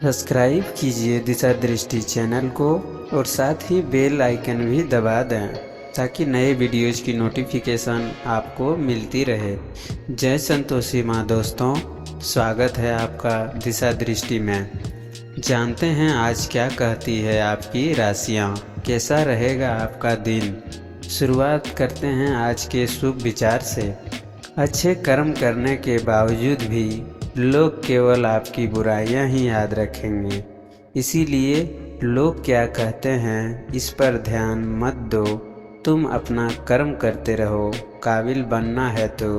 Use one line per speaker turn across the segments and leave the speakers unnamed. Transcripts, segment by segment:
Subscribe कीजिए दिशा दृष्टि channel को और साथ ही बेल आइकन भी दबा दें ताकि नए वीडियोज़ की नोटिफिकेशन आपको मिलती रहे। जय संतोषी माँ दोस्तों, स्वागत है आपका दिशा दृष्टि में। जानते हैं आज क्या कहती है आपकी राशियाँ, कैसा रहेगा आपका दिन। शुरुआत करते हैं आज के शुभ विचार से। अच्छे कर्म करने के बावजूद भी लोग केवल आपकी बुराइयां ही याद रखेंगे, इसीलिए लोग क्या कहते हैं इस पर ध्यान मत दो। तुम अपना कर्म करते रहो। काबिल बनना है तो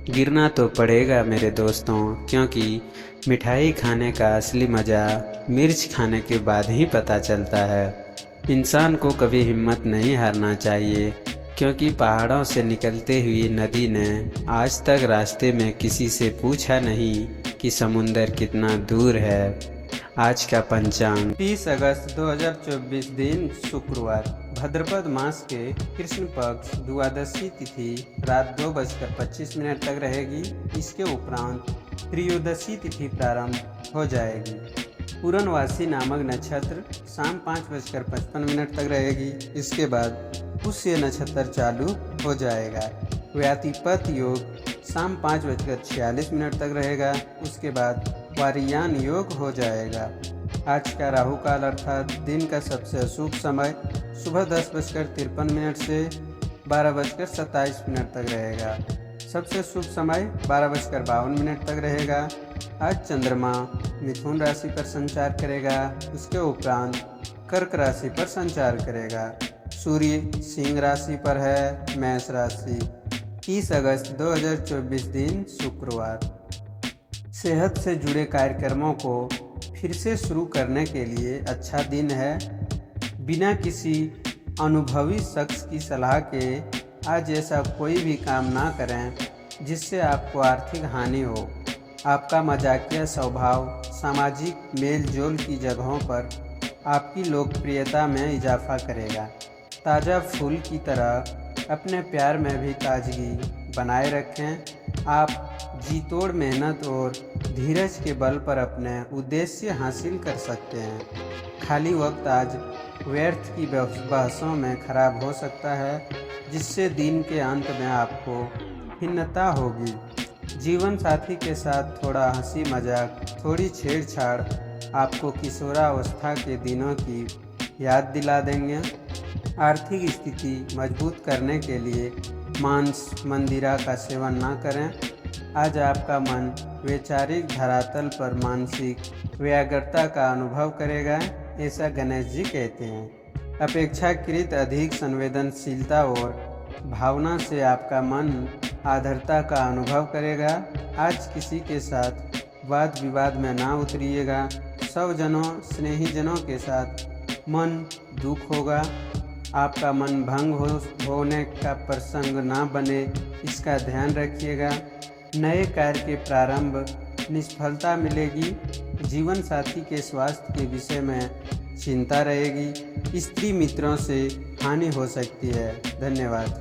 गिरना तो पड़ेगा मेरे दोस्तों, क्योंकि मिठाई खाने का असली मज़ा मिर्च खाने के बाद ही पता चलता है। इंसान को कभी हिम्मत नहीं हारना चाहिए, क्योंकि पहाड़ों से निकलती हुई नदी ने आज तक रास्ते में किसी से पूछा नहीं कि समुंदर कितना दूर है। आज का पंचांग 30 अगस्त 2024 दिन शुक्रवार, भाद्रपद मास के कृष्ण पक्ष द्वादशी तिथि रात 2:25 तक रहेगी। इसके उपरांत त्रयोदशी तिथि प्रारंभ हो जाएगी। पूर्णवासी नामक नक्षत्र शाम 5:55 तक रहेगी। इसके बाद पुष्य नक्षत्र चालू हो जाएगा। व्यातिपत योग शाम 5:46 तक रहेगा। उसके बाद वारियान योग हो जाएगा। आज का राहु काल अर्थात दिन का सबसे अशुभ समय सुबह 10:53 से 12:27 तक रहेगा। सबसे शुभ समय 12:52 तक रहेगा। आज चंद्रमा मिथुन राशि पर संचार करेगा। उसके उपरांत कर्क राशि पर संचार करेगा। सूर्य सिंह राशि पर है। मेष राशि 30 अगस्त 2024 दिन शुक्रवार। सेहत से जुड़े कार्यक्रमों को फिर से शुरू करने के लिए अच्छा दिन है। बिना किसी अनुभवी शख्स की सलाह के आज ऐसा कोई भी काम ना करें जिससे आपको आर्थिक हानि हो। आपका मजाकिया स्वभाव सामाजिक मेल जोल की जगहों पर आपकी लोकप्रियता में इजाफा करेगा। ताज़ा फूल की तरह अपने प्यार में भी ताजगी बनाए रखें। आप जी तोड़ मेहनत और धीरज के बल पर अपने उद्देश्य हासिल कर सकते हैं। खाली वक्त आज व्यर्थ की बहसों में खराब हो सकता है, जिससे दिन के अंत में आपको खिन्नता होगी। जीवन साथी के साथ थोड़ा हंसी मजाक, थोड़ी छेड़छाड़ आपको किशोरावस्था के दिनों की याद दिला देंगे। आर्थिक स्थिति मजबूत करने के लिए मांस मंदिरा का सेवन ना करें। आज आपका मन वैचारिक धरातल पर मानसिक व्याग्रता का अनुभव करेगा, ऐसा गणेश जी कहते हैं। अपेक्षाकृत अधिक संवेदनशीलता और भावना से आपका मन आर्द्रता का अनुभव करेगा। आज किसी के साथ वाद विवाद में ना उतरिएगा। स्वजनों स्नेहीजनों के साथ मन दुख होगा। आपका मन भंग होने का प्रसंग ना बने, इसका ध्यान रखिएगा। नए कार्य के प्रारंभ निष्फलता मिलेगी। जीवन साथी के स्वास्थ्य के विषय में चिंता रहेगी। स्त्री मित्रों से हानि हो सकती है। धन्यवाद।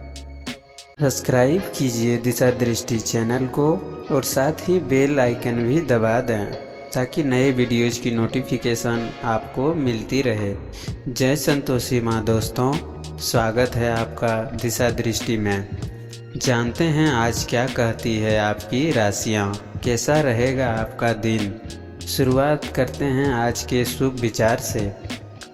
सब्सक्राइब कीजिए दिशा दृष्टि चैनल को और साथ ही बेल आइकन भी दबा दें ताकि नए वीडियोज़ की नोटिफिकेशन आपको मिलती रहे। जय संतोषी माँ दोस्तों, स्वागत है आपका दिशा दृष्टि में। जानते हैं आज क्या कहती है आपकी राशियाँ, कैसा रहेगा आपका दिन। शुरुआत करते हैं आज के शुभ विचार से।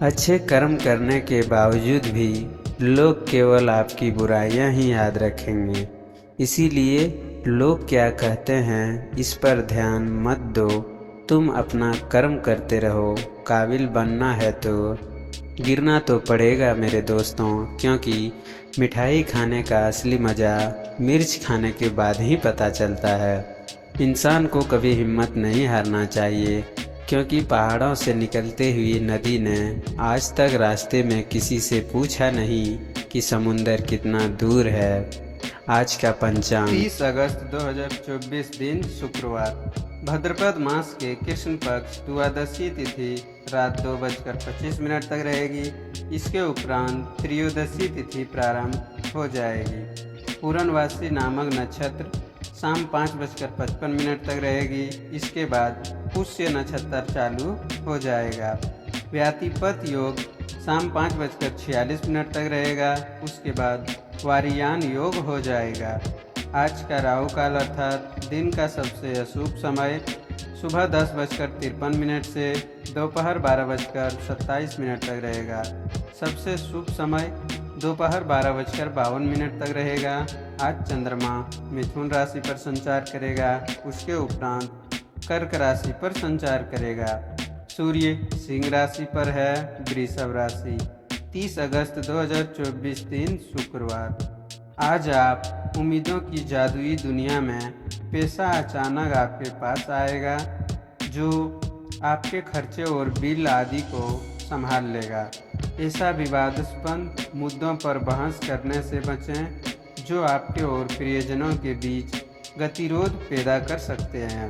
अच्छे कर्म करने के बावजूद भी लोग केवल आपकी बुराइयां ही याद रखेंगे, इसीलिए लोग क्या कहते हैं इस पर ध्यान मत दो। तुम अपना कर्म करते रहो। काबिल बनना है तो गिरना तो पड़ेगा मेरे दोस्तों, क्योंकि मिठाई खाने का असली मज़ा मिर्च खाने के बाद ही पता चलता है। इंसान को कभी हिम्मत नहीं हारना चाहिए, क्योंकि पहाड़ों से निकलती हुई नदी ने आज तक रास्ते में किसी से पूछा नहीं कि समुंदर कितना दूर है। आज का पंचांग 30 अगस्त 2024 दिन शुक्रवार, भाद्रपद मास के कृष्ण पक्ष द्वादशी तिथि रात 2:25 तक रहेगी। इसके उपरांत त्रयोदशी तिथि प्रारंभ हो जाएगी। पूर्णवासी नामक नक्षत्र शाम 5:55 तक रहेगी। इसके बाद पुष्य नक्षत्र चालू हो जाएगा। व्यातिपत योग शाम 5:46 तक रहेगा। उसके बाद वारियान योग हो जाएगा। आज का राहु काल अर्थात दिन का सबसे अशुभ समय सुबह 10:53 से दोपहर 12:27 तक रहेगा। सबसे शुभ समय दोपहर 12:52 तक रहेगा। आज चंद्रमा मिथुन राशि पर संचार करेगा। उसके उपरांत कर्क राशि पर संचार करेगा। सूर्य सिंह राशि पर है। वृषभ राशि 30 अगस्त 2024 दिन शुक्रवार। आज आप उम्मीदों की जादुई दुनिया में पैसा अचानक आपके पास आएगा जो आपके खर्चे और बिल आदि को संभाल लेगा। ऐसा विवादास्पद मुद्दों पर बहस करने से बचें जो आपके और प्रियजनों के बीच गतिरोध पैदा कर सकते हैं।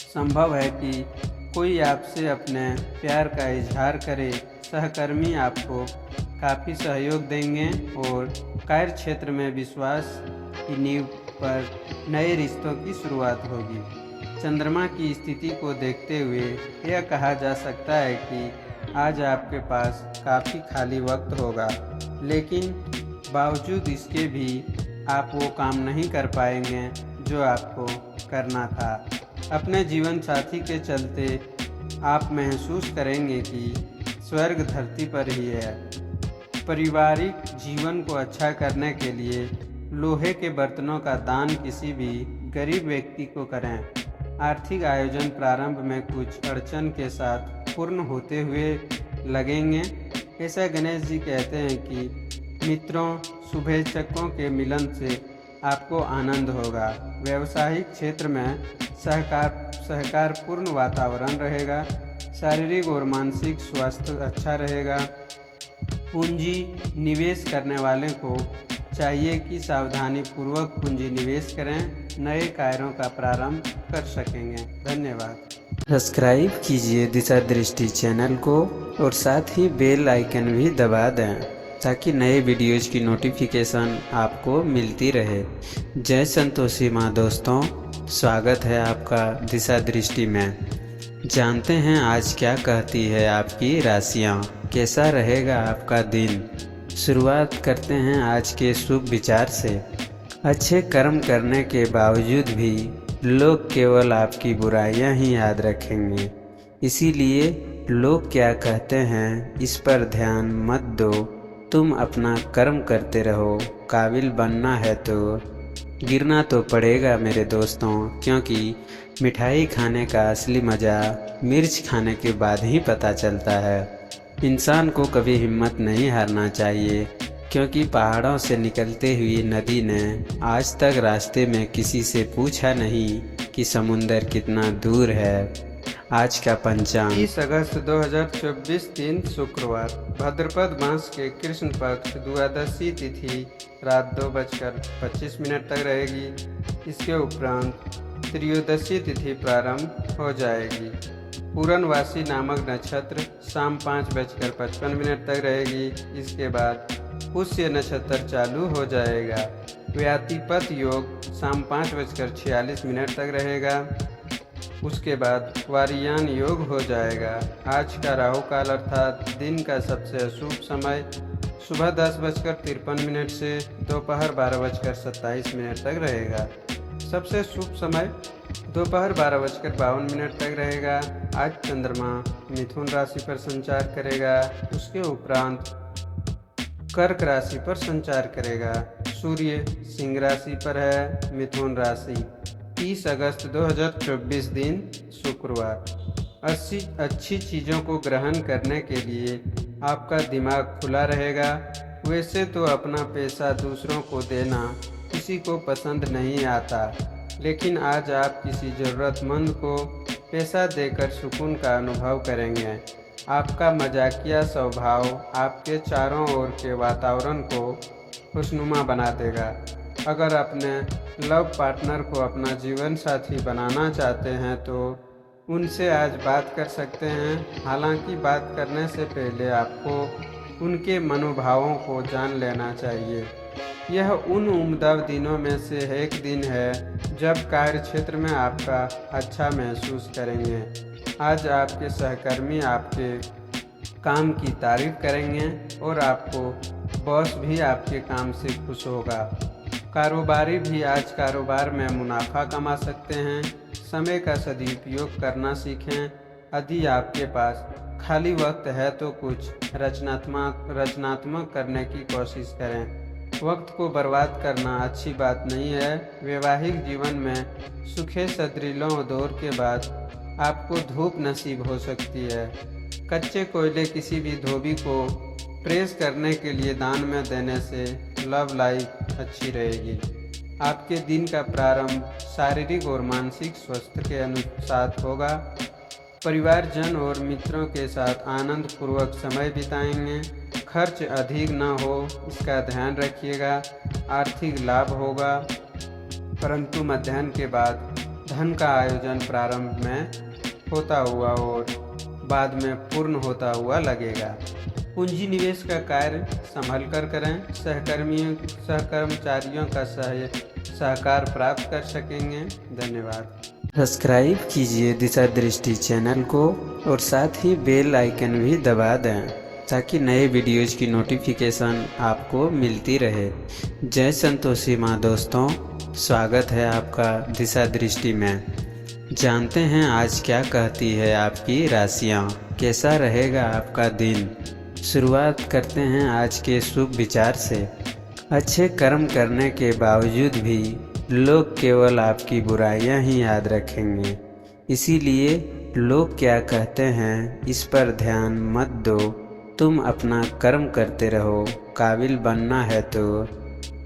संभव है कि कोई आपसे अपने प्यार का इजहार करे। सहकर्मी आपको काफ़ी सहयोग देंगे और कार्य क्षेत्र में विश्वास की नींव पर नए रिश्तों की शुरुआत होगी। चंद्रमा की स्थिति को देखते हुए यह कहा जा सकता है कि आज आपके पास काफ़ी खाली वक्त होगा, लेकिन बावजूद इसके भी आप वो काम नहीं कर पाएंगे जो आपको करना था। अपने जीवन साथी के चलते आप महसूस करेंगे कि स्वर्ग धरती पर ही है। पारिवारिक जीवन को अच्छा करने के लिए लोहे के बर्तनों का दान किसी भी गरीब व्यक्ति को करें। आर्थिक आयोजन प्रारंभ में कुछ अड़चन के साथ पूर्ण होते हुए लगेंगे। ऐसा गणेश जी कहते हैं कि मित्रों शुभेच्छकों के मिलन से आपको आनंद होगा। व्यावसायिक क्षेत्र में सहकारपूर्ण वातावरण रहेगा। शारीरिक और मानसिक स्वास्थ्य अच्छा रहेगा। पूंजी निवेश करने वाले को चाहिए कि सावधानी पूर्वक पूंजी निवेश करें। नए कार्यों का प्रारंभ कर सकेंगे। धन्यवाद। सब्सक्राइब कीजिए दिशा दृष्टि चैनल को और साथ ही बेल आइकन भी दबा दें ताकि नए वीडियोज़ की नोटिफिकेशन आपको मिलती रहे। जय संतोषी माँ दोस्तों, स्वागत है आपका दिशा दृष्टि में। जानते हैं आज क्या कहती है आपकी राशियाँ, कैसा रहेगा आपका दिन। शुरुआत करते हैं आज के शुभ विचार से। अच्छे कर्म करने के बावजूद भी लोग केवल आपकी बुराइयां ही याद रखेंगे, इसीलिए लोग क्या कहते हैं इस पर ध्यान मत दो। तुम अपना कर्म करते रहो। काबिल बनना है तो गिरना तो पड़ेगा मेरे दोस्तों, क्योंकि मिठाई खाने का असली मज़ा मिर्च खाने के बाद ही पता चलता है। इंसान को कभी हिम्मत नहीं हारना चाहिए, क्योंकि पहाड़ों से निकलती हुई नदी ने आज तक रास्ते में किसी से पूछा नहीं कि समुंदर कितना दूर है। आज का पंचांग 30 अगस्त 2024 दिन शुक्रवार। भाद्रपद मास के कृष्ण पक्ष द्वादशी तिथि रात 2:25 तक रहेगी। इसके उपरांत त्रयोदशी तिथि प्रारंभ हो जाएगी। पूर्णवासी नामक नक्षत्र शाम 5:55 तक रहेगी। इसके बाद पुष्य नक्षत्र चालू हो जाएगा। व्यातिपत योग शाम 5:46 तक रहेगा। उसके बाद वारियान योग हो जाएगा। आज का राहु काल अर्थात दिन का सबसे अशुभ समय सुबह 10:53 से दोपहर 12:27 तक रहेगा। सबसे शुभ समय दोपहर 12:52 तक रहेगा। आज चंद्रमा मिथुन राशि पर संचार करेगा। उसके उपरांत कर्क राशि पर संचार करेगा। सूर्य सिंह राशि पर है। मिथुन राशि 30 अगस्त 2024 दिन शुक्रवार। अच्छी चीज़ों को ग्रहण करने के लिए आपका दिमाग खुला रहेगा। वैसे तो अपना पैसा दूसरों को देना किसी को पसंद नहीं आता, लेकिन आज आप किसी ज़रूरतमंद को पैसा देकर सुकून का अनुभव करेंगे। आपका मजाकिया स्वभाव आपके चारों ओर के वातावरण को खुशनुमा बना देगा। अगर अपने लव पार्टनर को अपना जीवन साथी बनाना चाहते हैं तो उनसे आज बात कर सकते हैं। हालांकि बात करने से पहले आपको उनके मनोभावों को जान लेना चाहिए। यह उन उम्दा दिनों में से एक दिन है जब कार्य क्षेत्र में आपका अच्छा महसूस करेंगे। आज आपके सहकर्मी आपके काम की तारीफ करेंगे और आपको बॉस भी आपके काम से खुश होगा। कारोबारी भी आज कारोबार में मुनाफा कमा सकते हैं। समय का सदुपयोग करना सीखें। यदि आपके पास खाली वक्त है तो कुछ रचनात्मक करने की कोशिश करें। वक्त को बर्बाद करना अच्छी बात नहीं है। वैवाहिक जीवन में सूखे सतरीलों दौर के बाद आपको धूप नसीब हो सकती है। कच्चे कोयले किसी भी धोबी को प्रेस करने के लिए दान में देने से लव लाइफ अच्छी रहेगी। आपके दिन का प्रारंभ शारीरिक और मानसिक स्वास्थ्य के अनुसार होगा। परिवारजन और मित्रों के साथ आनंद पूर्वक समय बिताएंगे। खर्च अधिक न हो इसका ध्यान रखिएगा। आर्थिक लाभ होगा, परंतु मध्याह्न के बाद धन का आयोजन प्रारंभ में होता हुआ और बाद में पूर्ण होता हुआ लगेगा। पूंजी निवेश का कार्य संभल कर करें। सहकर्मचारियों का सहकार प्राप्त कर सकेंगे। धन्यवाद। सब्सक्राइब कीजिए दिशा दृष्टि चैनल को और साथ ही बेल आइकन भी दबा दें ताकि नए वीडियोज़ की नोटिफिकेशन आपको मिलती रहे। जय संतोषी माँ दोस्तों, स्वागत है आपका दिशा दृष्टि में। जानते हैं आज क्या कहती है आपकी राशियाँ, कैसा रहेगा आपका दिन। शुरुआत करते हैं आज के शुभ विचार से। अच्छे कर्म करने के बावजूद भी लोग केवल आपकी बुराइयां ही याद रखेंगे, इसीलिए लोग क्या कहते हैं इस पर ध्यान मत दो। तुम अपना कर्म करते रहो। काबिल बनना है तो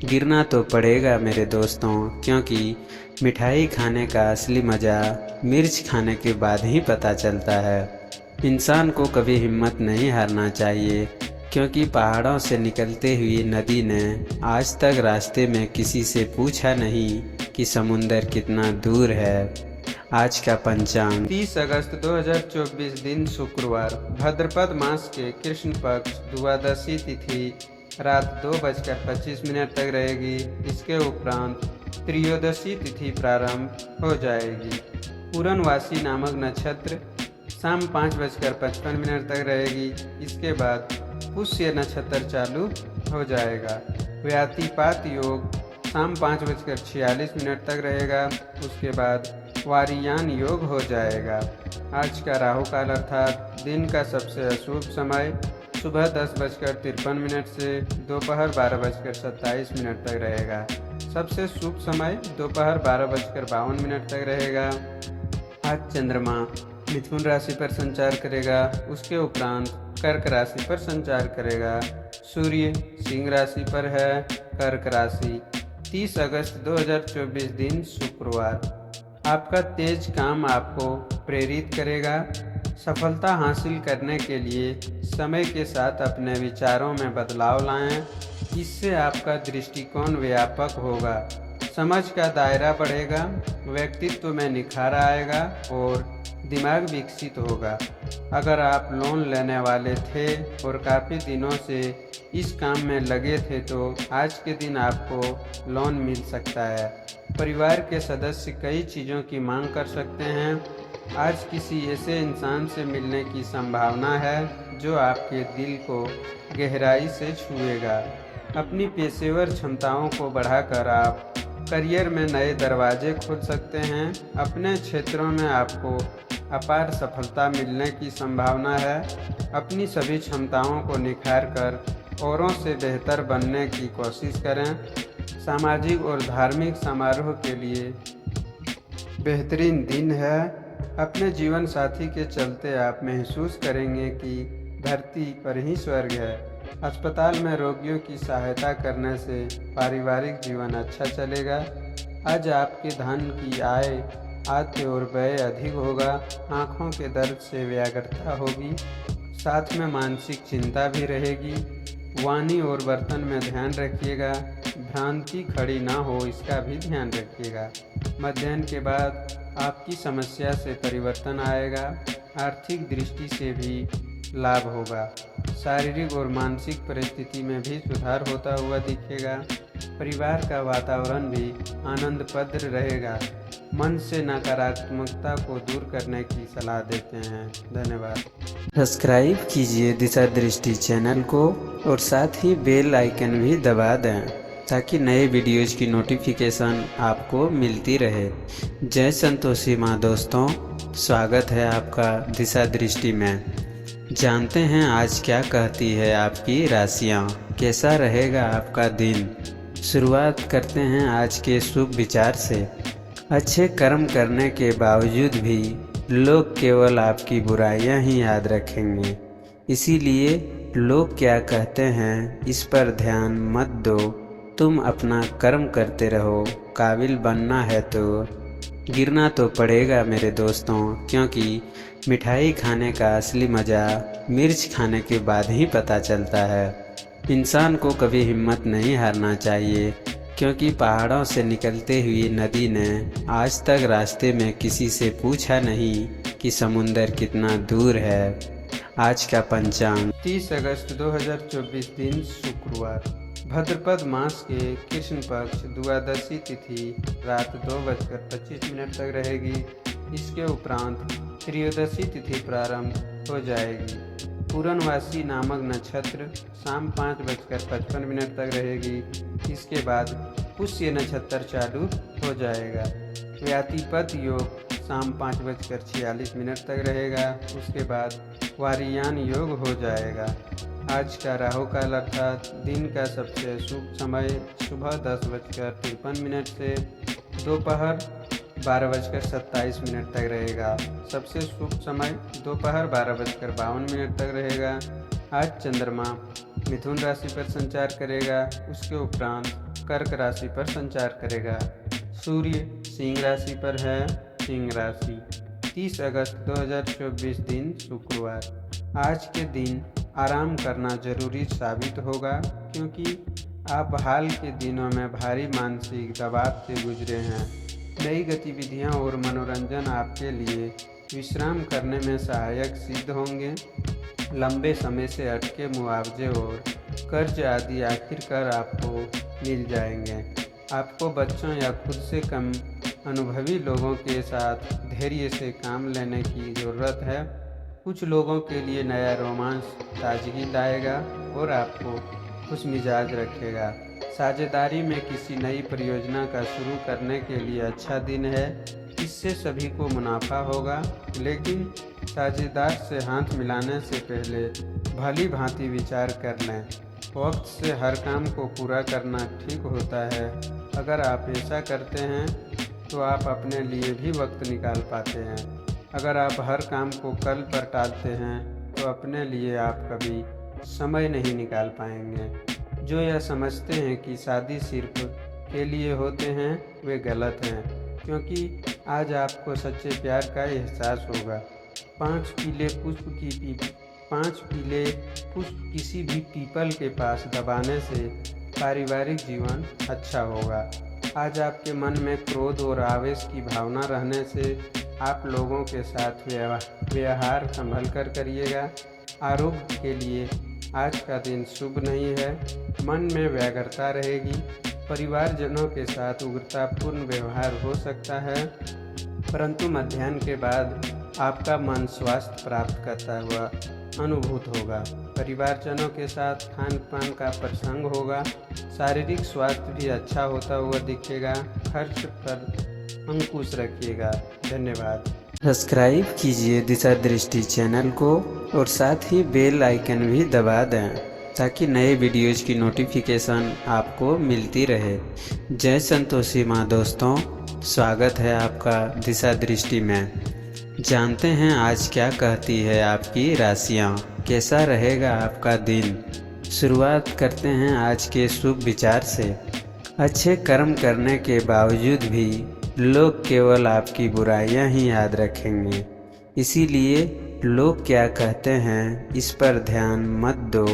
गिरना तो पड़ेगा मेरे दोस्तों, क्योंकि मिठाई खाने का असली मज़ा मिर्च खाने के बाद ही पता चलता है। इंसान को कभी हिम्मत नहीं हारना चाहिए, क्योंकि पहाड़ों से निकलते हुई नदी ने आज तक रास्ते में किसी से पूछा नहीं कि समुंदर कितना दूर है। आज का पंचांग 30 अगस्त 2024 दिन शुक्रवार, भाद्रपद मास के कृष्ण पक्ष द्वादशी तिथि रात 2:25 तक रहेगी। इसके उपरांत त्रयोदशी तिथि प्रारंभ हो जाएगी। पूर्णवासी नामक नक्षत्र शाम 5:55 तक रहेगी। इसके बाद पुष्य नक्षत्र चालू हो जाएगा। व्यातिपात योग शाम 5:46 तक रहेगा। उसके बाद वारियान योग हो जाएगा। आज का राहु काल अर्थात दिन का सबसे अशुभ समय सुबह 10:53 से दोपहर 12:27 तक रहेगा। सबसे शुभ समय दोपहर 12:52 तक रहेगा। आज चंद्रमा मिथुन राशि पर संचार करेगा। उसके उपरांत कर्क राशि पर संचार करेगा। सूर्य सिंह राशि पर है। कर्क राशि 30 अगस्त 2024 दिन शुक्रवार। आपका तेज काम आपको प्रेरित करेगा। सफलता हासिल करने के लिए समय के साथ अपने विचारों में बदलाव लाएं। इससे आपका दृष्टिकोण व्यापक होगा, समझ का दायरा बढ़ेगा, व्यक्तित्व में निखार आएगा और दिमाग विकसित होगा। अगर आप लोन लेने वाले थे और काफ़ी दिनों से इस काम में लगे थे तो आज के दिन आपको लोन मिल सकता है। परिवार के सदस्य कई चीज़ों की मांग कर सकते हैं। आज किसी ऐसे इंसान से मिलने की संभावना है जो आपके दिल को गहराई से छुएगा। अपनी पेशेवर क्षमताओं को बढ़ाकर आप करियर में नए दरवाजे खोल सकते हैं। अपने क्षेत्रों में आपको अपार सफलता मिलने की संभावना है। अपनी सभी क्षमताओं को निखार कर औरों से बेहतर बनने की कोशिश करें। सामाजिक और धार्मिक समारोह के लिए बेहतरीन दिन है। अपने जीवन साथी के चलते आप महसूस करेंगे कि धरती पर ही स्वर्ग है। अस्पताल में रोगियों की सहायता करने से पारिवारिक जीवन अच्छा चलेगा। आज आपके धन की आय और व्यय अधिक होगा। आँखों के दर्द से व्याकुलता होगी, साथ में मानसिक चिंता भी रहेगी। वाणी और बर्तन में ध्यान रखिएगा। भ्रांति खड़ी ना हो इसका भी ध्यान रखिएगा। मध्याह्न के बाद आपकी समस्या से परिवर्तन आएगा। आर्थिक दृष्टि से भी लाभ होगा। शारीरिक और मानसिक परिस्थिति में भी सुधार होता हुआ दिखेगा। परिवार का वातावरण भी आनंदप्रद रहेगा। मन से नकारात्मकता को दूर करने की सलाह देते हैं। धन्यवाद। सब्सक्राइब कीजिए दिशा दृष्टि चैनल को और साथ ही बेल आइकन भी दबा दें ताकि नए वीडियोज की नोटिफिकेशन आपको मिलती रहे। जय संतोषी माँ दोस्तों, स्वागत है आपका दिशा दृष्टि में। जानते हैं आज क्या कहती है आपकी राशियाँ, कैसा रहेगा आपका दिन। शुरुआत करते हैं आज के शुभ विचार से। अच्छे कर्म करने के बावजूद भी लोग केवल आपकी बुराइयां ही याद रखेंगे, इसीलिए लोग क्या कहते हैं इस पर ध्यान मत दो। तुम अपना कर्म करते रहो। काबिल बनना है तो गिरना तो पड़ेगा मेरे दोस्तों, क्योंकि मिठाई खाने का असली मज़ा मिर्च खाने के बाद ही पता चलता है। इंसान को कभी हिम्मत नहीं हारना चाहिए, क्योंकि पहाड़ों से निकलते हुई नदी ने आज तक रास्ते में किसी से पूछा नहीं कि समुंदर कितना दूर है। आज का पंचांग 30 अगस्त 2024 दिन शुक्रवार, भाद्रपद मास के कृष्ण पक्ष द्वादशी तिथि रात 2:25 तक रहेगी। इसके उपरांत त्रयोदशी तिथि प्रारंभ हो जाएगी। पूर्णवासी नामक नक्षत्र शाम 5:55 तक रहेगी। इसके बाद पुष्य नक्षत्र चालू हो जाएगा। व्यातिपत योग शाम 5:46 तक रहेगा। उसके बाद वारियान योग हो जाएगा। आज का राहु काल अर्थात दिन का सबसे शुभ समय सुबह 10:53 से दोपहर 12:27 तक रहेगा। सबसे शुभ समय दोपहर 12:52 तक रहेगा। आज चंद्रमा मिथुन राशि पर संचार करेगा। उसके उपरांत कर्क राशि पर संचार करेगा। सूर्य सिंह राशि पर है। सिंह राशि 30 अगस्त 2024 दिन शुक्रवार। आज के दिन आराम करना जरूरी साबित होगा, क्योंकि आप हाल के दिनों में भारी मानसिक दबाव से गुजरे हैं। नई गतिविधियां और मनोरंजन आपके लिए विश्राम करने में सहायक सिद्ध होंगे। लंबे समय से अटके मुआवजे और कर्ज आदि आखिरकार आपको मिल जाएंगे। आपको बच्चों या खुद से कम अनुभवी लोगों के साथ धैर्य से काम लेने की ज़रूरत है। कुछ लोगों के लिए नया रोमांस ताजगी लाएगा और आपको खुश मिजाज रखेगा। साझेदारी में किसी नई परियोजना का शुरू करने के लिए अच्छा दिन है। इससे सभी को मुनाफा होगा, लेकिन साझेदार से हाथ मिलाने से पहले भली भांति विचार कर लें। वक्त से हर काम को पूरा करना ठीक होता है। अगर आप ऐसा करते हैं तो आप अपने लिए भी वक्त निकाल पाते हैं। अगर आप हर काम को कल पर टालते हैं तो अपने लिए आप कभी समय नहीं निकाल पाएंगे। जो यह समझते हैं कि शादी सिर्फ के लिए होते हैं वे गलत हैं, क्योंकि आज आपको सच्चे प्यार का एहसास होगा। 5 पीले पुष्प किसी भी पीपल के पास दबाने से पारिवारिक जीवन अच्छा होगा। आज आपके मन में क्रोध और आवेश की भावना रहने से आप लोगों के साथ व्यवहार संभल कर करिएगा। आरोग्य के लिए आज का दिन शुभ नहीं है। मन में व्यग्रता रहेगी। परिवारजनों के साथ उग्रतापूर्ण व्यवहार हो सकता है, परंतु मध्याह्न के बाद आपका मन स्वास्थ्य प्राप्त करता हुआ अनुभूत होगा। परिवारजनों के साथ खान पान का प्रसंग होगा। शारीरिक स्वास्थ्य भी अच्छा होता हुआ दिखेगा। खर्च पर अंकुश रखिएगा। धन्यवाद। सब्सक्राइब कीजिए दिशा दृष्टि चैनल को और साथ ही बेल आइकन भी दबा दें ताकि नए वीडियोज की नोटिफिकेशन आपको मिलती रहे। जय संतोषी माँ दोस्तों, स्वागत है आपका दिशा दृष्टि में। जानते हैं आज क्या कहती है आपकी राशियाँ, कैसा रहेगा आपका दिन। शुरुआत करते हैं आज के शुभ विचार से। अच्छे कर्म करने के बावजूद भी लोग केवल आपकी बुराइयां ही याद रखेंगे, इसीलिए लोग क्या कहते हैं इस पर ध्यान मत दो।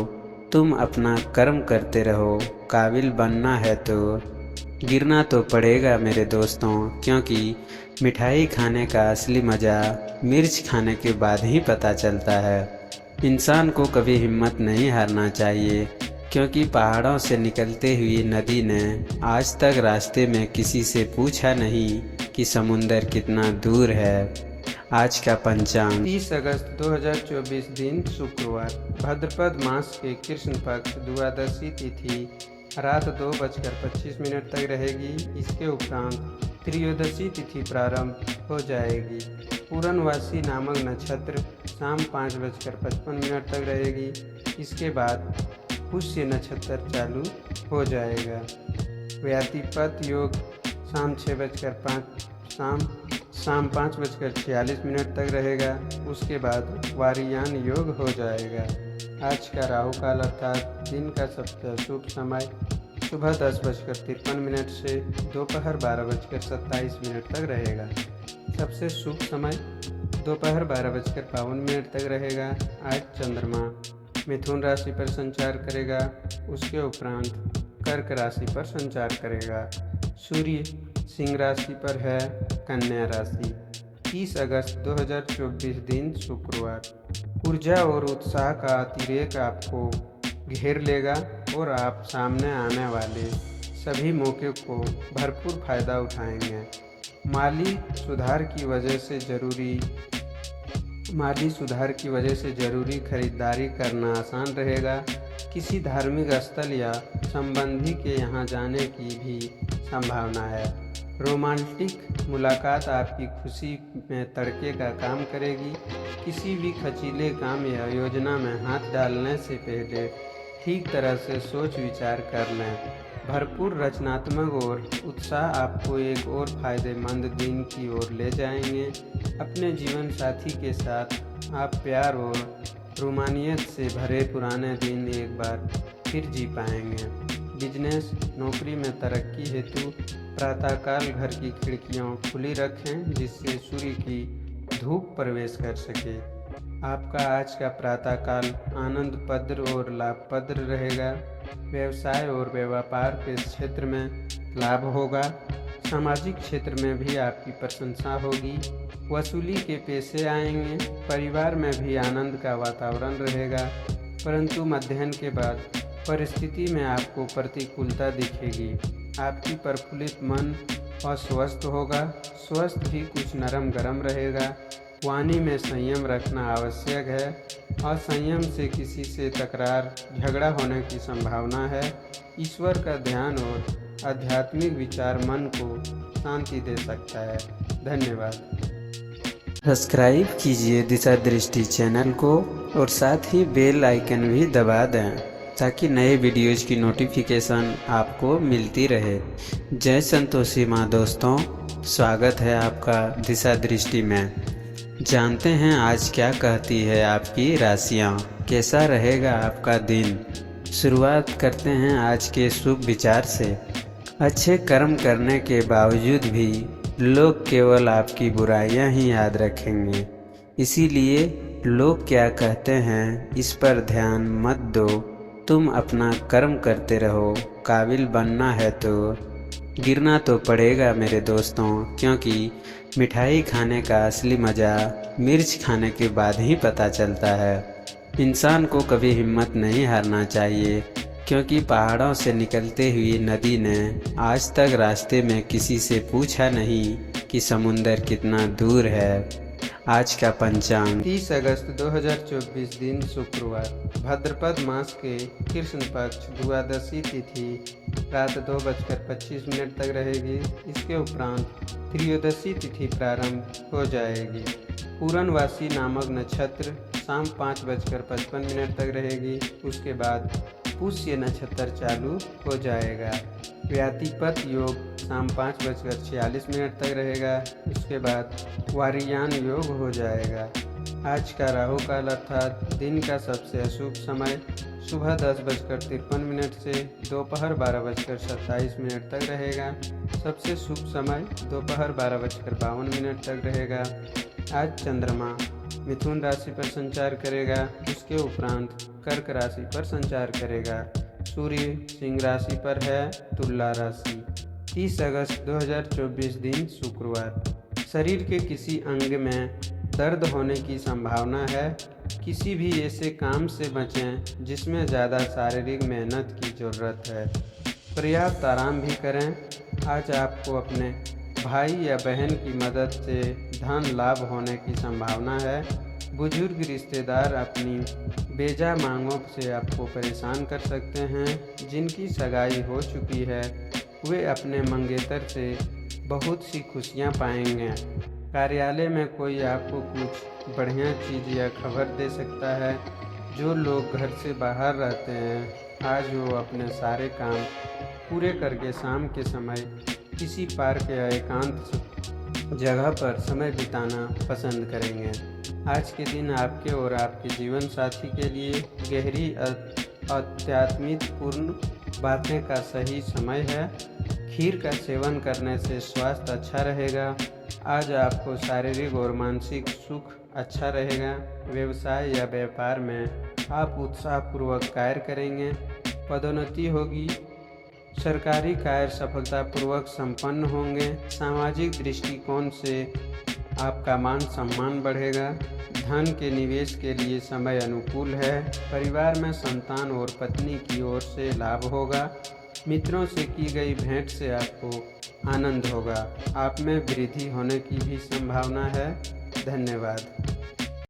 तुम अपना कर्म करते रहो। काबिल बनना है तो गिरना तो पड़ेगा मेरे दोस्तों, क्योंकि मिठाई खाने का असली मज़ा मिर्च खाने के बाद ही पता चलता है। इंसान को कभी हिम्मत नहीं हारना चाहिए, क्योंकि पहाड़ों से निकलती हुई नदी ने आज तक रास्ते में किसी से पूछा नहीं कि समुंदर कितना दूर है। आज का पंचांग 30 अगस्त 2024 दिन शुक्रवार, भाद्रपद मास के कृष्ण पक्ष द्वादशी तिथि रात 2:25 तक रहेगी। इसके उपरांत त्रयोदशी तिथि प्रारंभ हो जाएगी। पूर्णवासी नामक नक्षत्र शाम 5:55 तक रहेगी। इसके बाद पुष्य नक्षत्र चालू हो जाएगा। व्यातिपत योग शाम 5:46 तक रहेगा। उसके बाद वारियान योग हो जाएगा। आज का राहु काल अर्थात दिन का सबसे अशुभ समय सुबह 10:53 से दोपहर 12:27 तक रहेगा। सबसे शुभ समय दोपहर 12:52 तक रहेगा। आज चंद्रमा मिथुन राशि पर संचार करेगा। उसके उपरांत कर्क राशि पर संचार करेगा। सूर्य सिंह राशि पर है। कन्या राशि 30 अगस्त 2024 दिन शुक्रवार, ऊर्जा और उत्साह का अतिरेक आपको घेर लेगा और आप सामने आने वाले सभी मौके को भरपूर फायदा उठाएंगे। माली सुधार की वजह से जरूरी खरीदारी करना आसान रहेगा। किसी धार्मिक स्थल या संबंधी के यहाँ जाने की भी संभावना है। रोमांटिक मुलाकात आपकी खुशी में तड़के का काम करेगी। किसी भी खर्चीले काम या योजना में हाथ डालने से पहले ठीक तरह से सोच विचार कर लें। भरपूर रचनात्मक और उत्साह आपको एक और फायदेमंद दिन की ओर ले जाएंगे। अपने जीवन साथी के साथ आप प्यार और रोमानियत से भरे पुराने दिन एक बार फिर जी पाएंगे। बिजनेस नौकरी में तरक्की हेतु प्रातःकाल घर की खिड़कियां खुली रखें, जिससे सूर्य की धूप प्रवेश कर सके। आपका आज का प्रातःकाल आनंदप्रद और लाभप्रद रहेगा। व्यवसाय और व्यापार के क्षेत्र में लाभ होगा। सामाजिक क्षेत्र में भी आपकी प्रशंसा होगी। वसूली के पैसे आएंगे। परिवार में भी आनंद का वातावरण रहेगा, परंतु मध्याह्न के बाद परिस्थिति में आपको प्रतिकूलता दिखेगी। आपकी प्रफुल्लित मन अस्वस्थ होगा। स्वास्थ्य भी कुछ नरम गरम रहेगा। वाणी में संयम रखना आवश्यक है। असंयम से किसी से तकरार झगड़ा होने की संभावना है। ईश्वर का ध्यान और आध्यात्मिक विचार मन को शांति दे सकता है। धन्यवाद। सब्सक्राइब कीजिए दिशा दृष्टि चैनल को और साथ ही बेल आइकन भी दबा दें, ताकि नए वीडियोज़ की नोटिफिकेशन आपको मिलती रहे। जय संतोषी माँ दोस्तों, स्वागत है आपका दिशा दृष्टि में। जानते हैं आज क्या कहती है आपकी राशियाँ, कैसा रहेगा आपका दिन। शुरुआत करते हैं आज के शुभ विचार से। अच्छे कर्म करने के बावजूद भी लोग केवल आपकी बुराइयां ही याद रखेंगे, इसीलिए लोग क्या कहते हैं इस पर ध्यान मत दो। तुम अपना कर्म करते रहो। काबिल बनना है तो गिरना तो पड़ेगा मेरे दोस्तों, क्योंकि मिठाई खाने का असली मज़ा मिर्च खाने के बाद ही पता चलता है। इंसान को कभी हिम्मत नहीं हारना चाहिए, क्योंकि पहाड़ों से निकलती हुई नदी ने आज तक रास्ते में किसी से पूछा नहीं कि समुंदर कितना दूर है। आज का पंचांग 30 अगस्त 2024 दिन शुक्रवार, भाद्रपद मास के कृष्ण पक्ष द्वादशी तिथि रात 2:25 तक रहेगी। इसके उपरांत त्रयोदशी तिथि प्रारंभ हो जाएगी। पूर्णवासी नामक नक्षत्र शाम 5:55 तक रहेगी। उसके बाद पुष्य नक्षत्र चालू हो जाएगा। व्यातिपत योग शाम 5:46 तक रहेगा। उसके बाद वारियान योग हो जाएगा। आज का राहु काल अर्थात दिन का सबसे अशुभ समय सुबह 10:53 से दोपहर 12:27 तक रहेगा। सबसे शुभ समय दोपहर 12:52 तक रहेगा। आज चंद्रमा मिथुन राशि पर संचार करेगा। उसके उपरांत कर्क राशि पर संचार करेगा। सूर्य सिंह राशि पर है। तुला राशि 30 अगस्त 2024 दिन शुक्रवार, शरीर के किसी अंग में दर्द होने की संभावना है। किसी भी ऐसे काम से बचें जिसमें ज़्यादा शारीरिक मेहनत की ज़रूरत है। पर्याप्त आराम भी करें। आज आपको अपने भाई या बहन की मदद से धन लाभ होने की संभावना है। बुजुर्ग रिश्तेदार अपनी बेजा मांगों से आपको परेशान कर सकते हैं। जिनकी सगाई हो चुकी है वे अपने मंगेतर से बहुत सी खुशियां पाएंगे। कार्यालय में कोई आपको कुछ बढ़िया चीज़ या खबर दे सकता है। जो लोग घर से बाहर रहते हैं आज वो अपने सारे काम पूरे करके शाम के समय किसी पार्क या एकांत जगह पर समय बिताना पसंद करेंगे। आज के दिन आपके और आपके जीवन साथी के लिए गहरी अध्यात्मिकपूर्ण बातें का सही समय है। खीर का सेवन करने से स्वास्थ्य अच्छा रहेगा। आज आपको शारीरिक और मानसिक सुख अच्छा रहेगा। व्यवसाय या व्यापार में आप उत्साहपूर्वक कार्य करेंगे। पदोन्नति होगी। सरकारी कार्य सफलतापूर्वक संपन्न होंगे। सामाजिक दृष्टिकोण से आपका मान सम्मान बढ़ेगा। धन के निवेश के लिए समय अनुकूल है। परिवार में संतान और पत्नी की ओर से लाभ होगा। मित्रों से की गई भेंट से आपको आनंद होगा। आप में वृद्धि होने की भी संभावना है। धन्यवाद।